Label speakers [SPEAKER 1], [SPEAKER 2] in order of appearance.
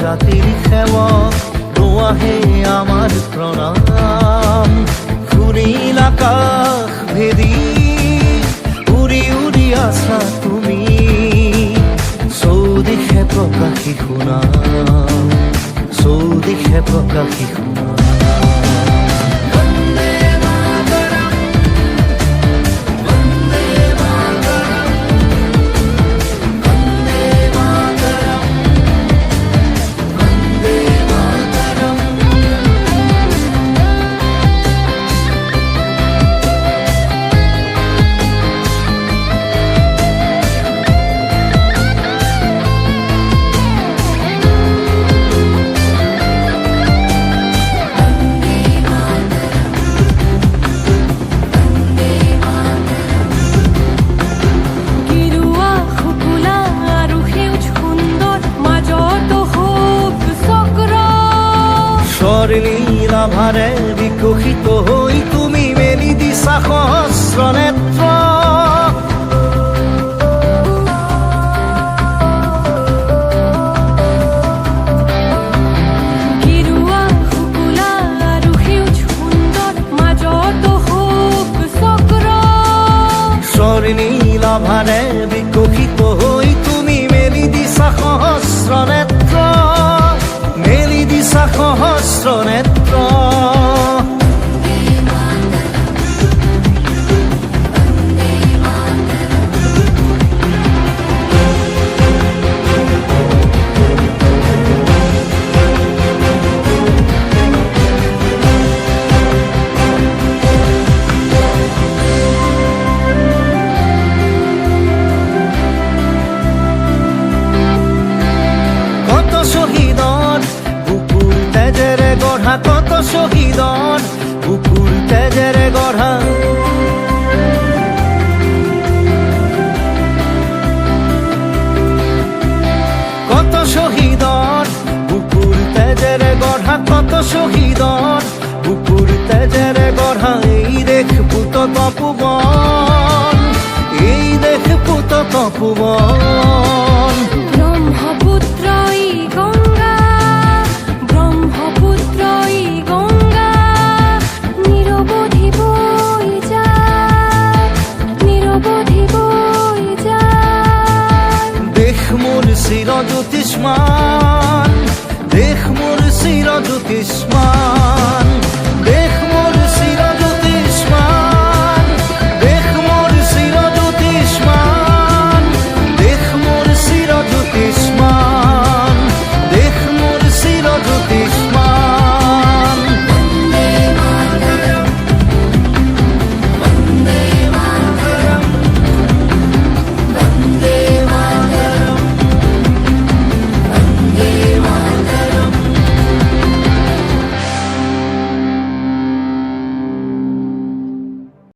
[SPEAKER 1] জাতির সেবক দোয়াহে আমার প্রণাম। ফুরিল আকাশ ভেদি উড়ি উড়ি আসা তুমি, চৌদিশে প্ৰকাশী সুনাম, চৌদিশে প্ৰকাশী সুনাম। স্বর্ণীল আভাৰে বিকশিত হৈ তুমি মেলি দিছা সহস্ৰ নেত্ৰ।
[SPEAKER 2] গেৰুৱা শুকুলা আৰু সেউজ সুন্দৰ মাজত অশোক চক্ৰ।
[SPEAKER 1] স্বৰ্ণীল আভাৰে বিকশিত হৈ তুমি মেলি দিছা সহস্ৰ নেত্ৰ, মেলি দিছা সহস্ৰ নেত্ৰ। কত শহীদৰ বুকুৰ তেজেৰে গঢ়া, কত শহীদৰ বুকুৰ তেজেৰে গঢ়া। কত শহীদৰ বুকুৰ তেজেৰে গঢ়া, কত শহীদৰ বুকুৰ তেজেৰে গঢ়া। এই দেশ পুত তপোবন, এই দেশ পুত তপোবন।
[SPEAKER 2] ব্ৰহ্মপুত্ৰ ই গংগা, ব্ৰহ্মপুত্ৰ ই গংগা, নিৰৱধি বৈ যায়, নিৰৱধি বৈ যায়।
[SPEAKER 1] দেশ মোৰ চিৰজ্যোতিষ্মান,